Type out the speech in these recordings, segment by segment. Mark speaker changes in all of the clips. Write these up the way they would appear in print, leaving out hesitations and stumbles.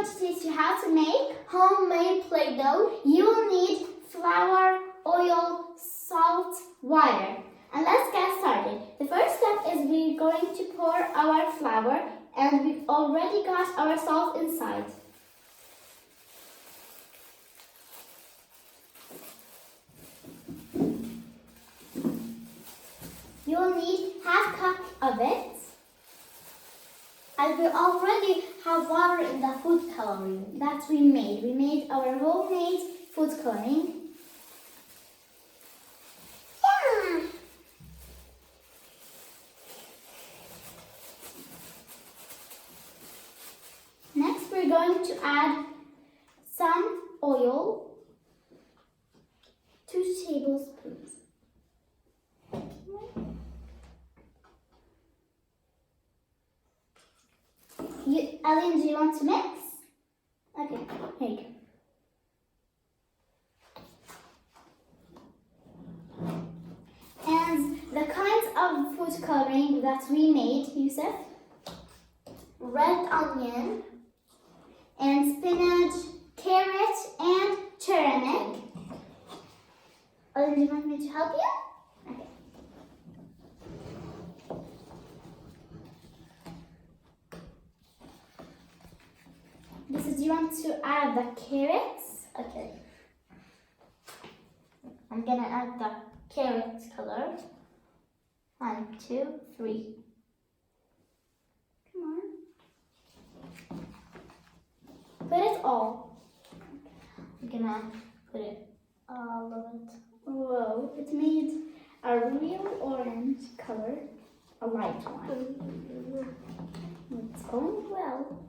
Speaker 1: going to teach you how to make
Speaker 2: Homemade Play-Doh.
Speaker 1: You will need flour, oil, salt, water. And let's get started. The first step is we're going to pour our flour, and we've already got our salt inside. You will need half cup of it. And we already have water in the food coloring that we made. We made our homemade food coloring.
Speaker 2: Yeah.
Speaker 1: Next, we're going to add some oil, 2 tablespoons. Ellen, do you want to mix? Okay, here you go. And the kinds of food coloring that we made, Yusuf?
Speaker 2: Red onion.
Speaker 1: And spinach, carrot, and turnip. Ellen, do you want me to help you? Okay. Do you want to add the carrots?
Speaker 2: Okay. I'm gonna add the carrot color. 1, 2, 3.
Speaker 1: Come on. Put it all.
Speaker 2: I'm gonna put it all of it.
Speaker 1: Whoa, it made a real orange color, a light one. It's going well.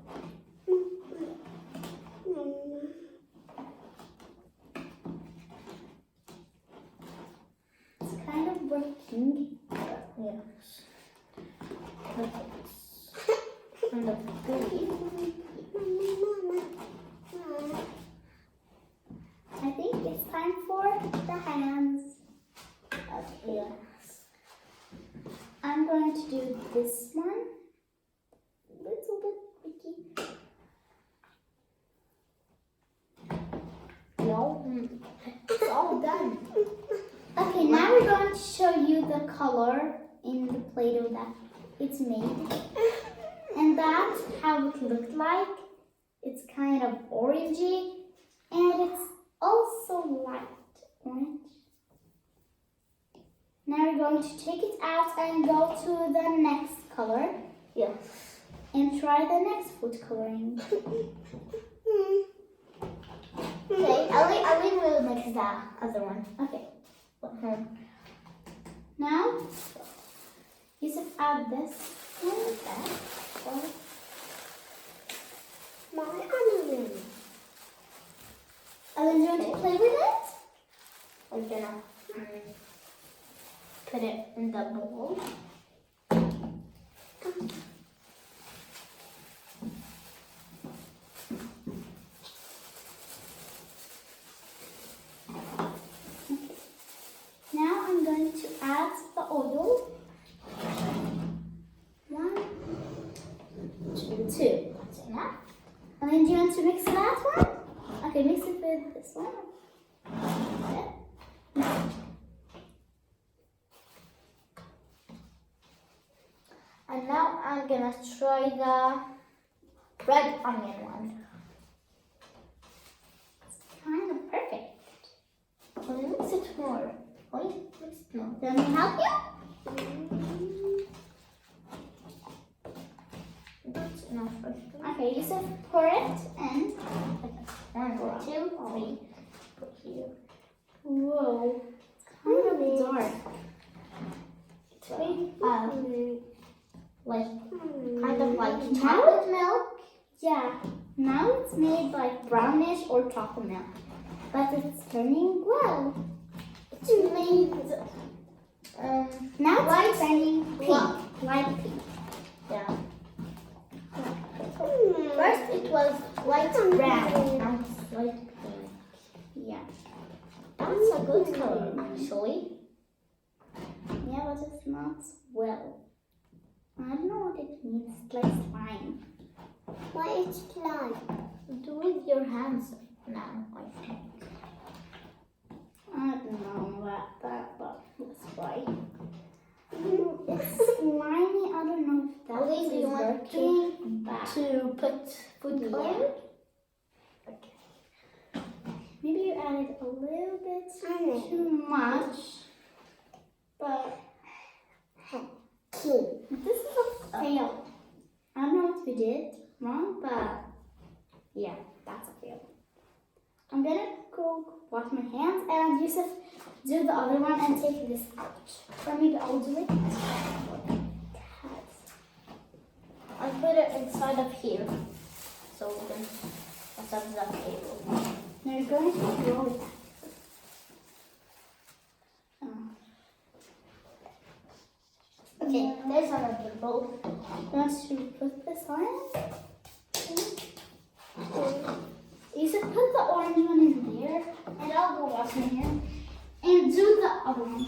Speaker 1: It's kind of working.
Speaker 2: Yes. Kind of gooey.
Speaker 1: I think it's time for the hands. Okay.
Speaker 2: Yes.
Speaker 1: I'm going to do this one. A little bit tricky.
Speaker 2: It's all done.
Speaker 1: Okay, now we're going to show you the color in the Play-Doh that it's made. And that's how it looked like. It's kind of orangey, and it's also light orange. Now we're going to take it out and go to the next color.
Speaker 2: Yes.
Speaker 1: And try the next food coloring.
Speaker 2: Okay, Ellie will mix that other one.
Speaker 1: Okay. Now, Yusuf, add this one back.
Speaker 2: My onion.
Speaker 1: Ellen, do you want to play with it?
Speaker 2: I'm gonna put it in the bowl.
Speaker 1: Now I'm going to add the oil. 1, 2.
Speaker 2: That's enough.
Speaker 1: And then do you want to mix that one? Okay, mix it with this one. Okay.
Speaker 2: And now I'm gonna try the red onion one.
Speaker 1: It's kind of perfect.
Speaker 2: Can you mix it more? Mix it more.
Speaker 1: Do you want me to help you?
Speaker 2: That's enough.
Speaker 1: Okay, Yusuf, pour it in.
Speaker 2: 1, 2, 3. Put here.
Speaker 1: Whoa, it's kind of dark.
Speaker 2: It's like kind of like
Speaker 1: Now
Speaker 2: chocolate milk.
Speaker 1: Yeah, now it's made like brownish or chocolate milk, but it's turning well.
Speaker 2: It's made
Speaker 1: Now
Speaker 2: light
Speaker 1: it's turning pink, light pink.
Speaker 2: yeah. First it was light brown, now it's light pink.
Speaker 1: Yeah.
Speaker 2: That's a good color actually.
Speaker 1: Yeah, but it's not well. I don't know what it means. It's like slime.
Speaker 2: Why it's slime? with your hands now, I think.
Speaker 1: I don't know about that, but let's try. It's slimy. I don't know if that
Speaker 2: Ellie, do you
Speaker 1: is
Speaker 2: want
Speaker 1: working.
Speaker 2: to put food coloring? Okay.
Speaker 1: Maybe you added a little bit too much, but this is a fail. I don't know what we did wrong, but yeah, that's a fail. I'm gonna go wash my hands, and Yusuf, do the other one and take this out. Or maybe I'll do it.
Speaker 2: I put it inside of here, so we can inside of that table.
Speaker 1: Now you're going to roll it.
Speaker 2: Okay, there's another bowl.
Speaker 1: Want to put this on it? You should put the orange one in there, and I'll go wash my hands and do the other one.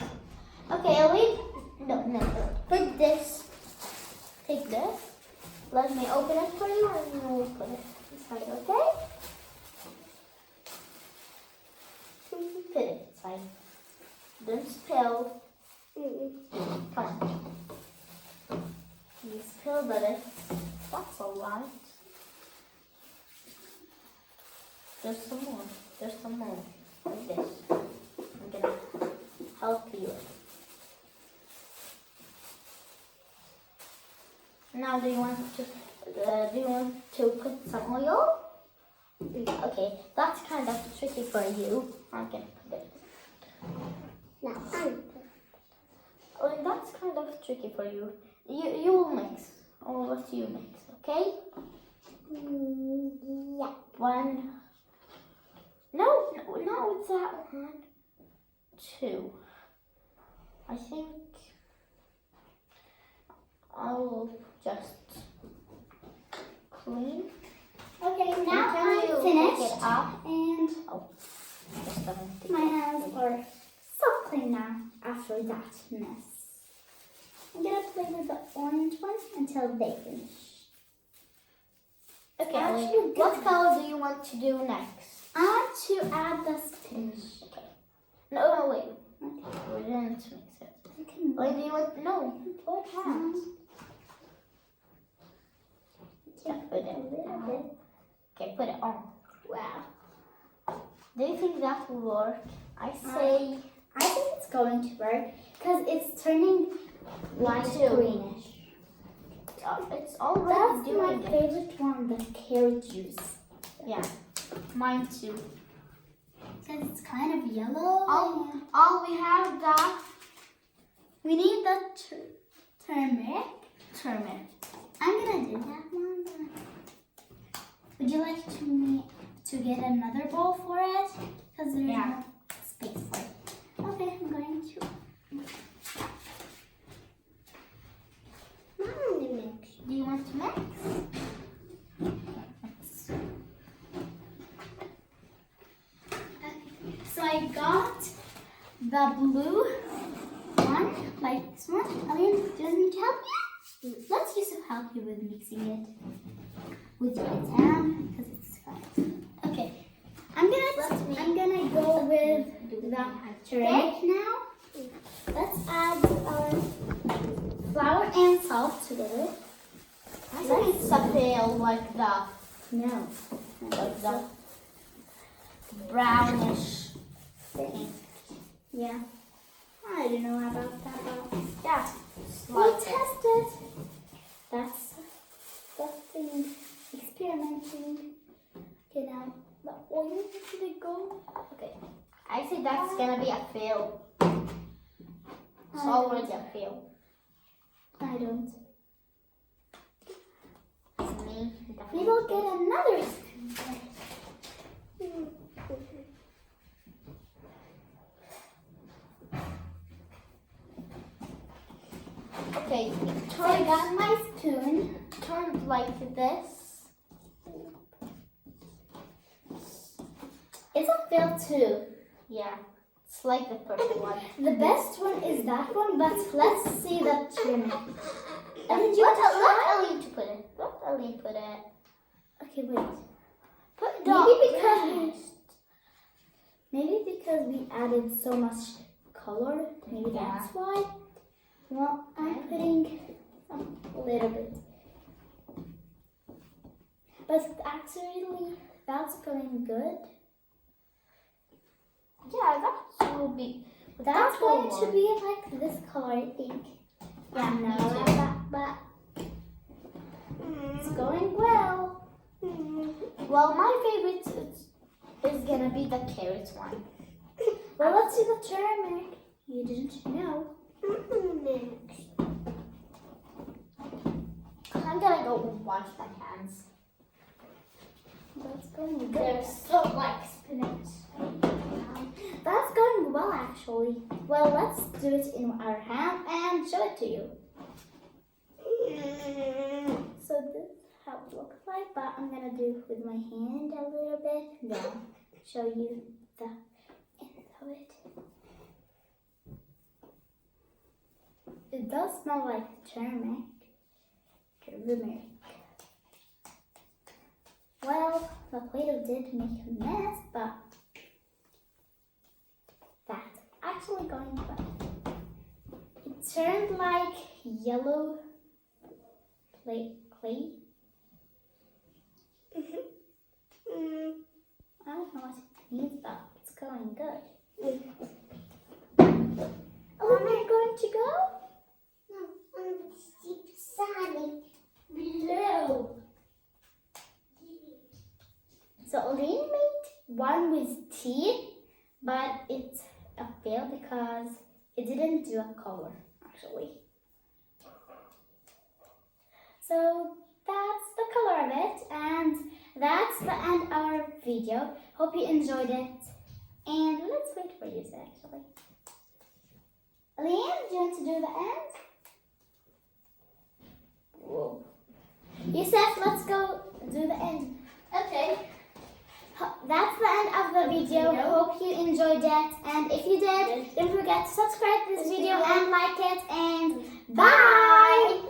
Speaker 2: Okay, Ellie. No. Put this. Take this. Let me open it for you, and we'll put it inside. Okay? Put it inside. Don't spill. Come on. You spilled it. That's alright. There's some more. There's some more. Like this. I'm gonna help you. Now, do you want to put some oil? Okay, that's kind of tricky for you. I'm gonna put it. Oh, and that's kind of tricky for you. You will mix. Or what you mix, okay?
Speaker 1: Yeah.
Speaker 2: One. No, it's that one. Two. I think I'll just clean.
Speaker 1: Okay, now
Speaker 2: Can
Speaker 1: I'm
Speaker 2: you
Speaker 1: finished,
Speaker 2: pick it up?
Speaker 1: and
Speaker 2: Just don't
Speaker 1: my hands are so clean now after that mess. I'm gonna play with the orange one until they finish.
Speaker 2: Okay,
Speaker 1: Actually,
Speaker 2: what color do you want to do next?
Speaker 1: I want to add the spinach.
Speaker 2: Okay. No, wait.
Speaker 1: Okay.
Speaker 2: We didn't mix it.
Speaker 1: You can
Speaker 2: Wait, do you want? No.
Speaker 1: put hands.
Speaker 2: Just put it.
Speaker 1: A little bit.
Speaker 2: Okay, put it on.
Speaker 1: Wow.
Speaker 2: Do you think that will work? I say.
Speaker 1: I think it's going to work because it's turning light
Speaker 2: too.
Speaker 1: greenish.
Speaker 2: It's already
Speaker 1: That's my
Speaker 2: doing it.
Speaker 1: favorite one, the carrot juice.
Speaker 2: Yeah, mine too.
Speaker 1: Because it's kind of yellow.
Speaker 2: All we have that
Speaker 1: We need the turmeric.
Speaker 2: turmeric.
Speaker 1: I'm gonna do that one. Would you like to get another bowl for it? Because there's no space for it. Okay, I'm going to.
Speaker 2: Do you want to mix?
Speaker 1: So I got the blue one, like this one. Alien, do you need help? Let's use some help you with mixing it with your hand because it's fun. Okay, I'm gonna go with the turmeric now. Let's add our flour and salt together.
Speaker 2: I think it's a pale like that.
Speaker 1: No,
Speaker 2: Like that brownish thing.
Speaker 1: yeah. I don't know about that, but
Speaker 2: Yeah.
Speaker 1: we'll test it. That's testing, experimenting. Okay, now the oil, where should it go?
Speaker 2: Okay. I think that's gonna be a fail. It's
Speaker 1: I
Speaker 2: already a fail.
Speaker 1: I don't.
Speaker 2: Me.
Speaker 1: We will get another spoon.
Speaker 2: Okay.
Speaker 1: So I got my spoon.
Speaker 2: Turn like this.
Speaker 1: It's a fail too.
Speaker 2: Yeah. It's like the purple one.
Speaker 1: The best one is that one, but let's see the turmeric. And
Speaker 2: Let Aline to put it. Let Aline put it.
Speaker 1: okay, wait. Put Maybe because we added so much color, maybe that's why. Well, I'm putting a little bit. But actually, that's going good.
Speaker 2: Yeah, that will be.
Speaker 1: That's going to be like this color, I think.
Speaker 2: Yeah,
Speaker 1: No,
Speaker 2: me too.
Speaker 1: but it's going well.
Speaker 2: Well, my favorite is gonna be the carrot one.
Speaker 1: Well, let's do the turmeric. You didn't know.
Speaker 2: I'm gonna go wash my hands.
Speaker 1: That's going good.
Speaker 2: They're so like spinach.
Speaker 1: That's going well, actually. Well, let's do it in our hand and show it to you. So this is how it looks like, but I'm gonna do it with my hand a little bit. Then show you the end of it. It does smell like turmeric. Well, the Play-Doh did make a mess, but that's actually going well. It turned like yellow clay. I don't know what it means, but it's going good. Oh, am I going to go?
Speaker 2: No, Sonic below.
Speaker 1: So Aline made one with tea, but it's a fail because it didn't do a color, actually. So that's the color of it, and that's the end of our video. Hope you enjoyed it, and let's wait for you, actually. Aline, do you want to do the end? Whoa. Yusef, let's go do the end.
Speaker 2: Okay.
Speaker 1: That's the end of the video. Hope you enjoyed it, and if you did, don't forget to subscribe to this video and like it, and bye!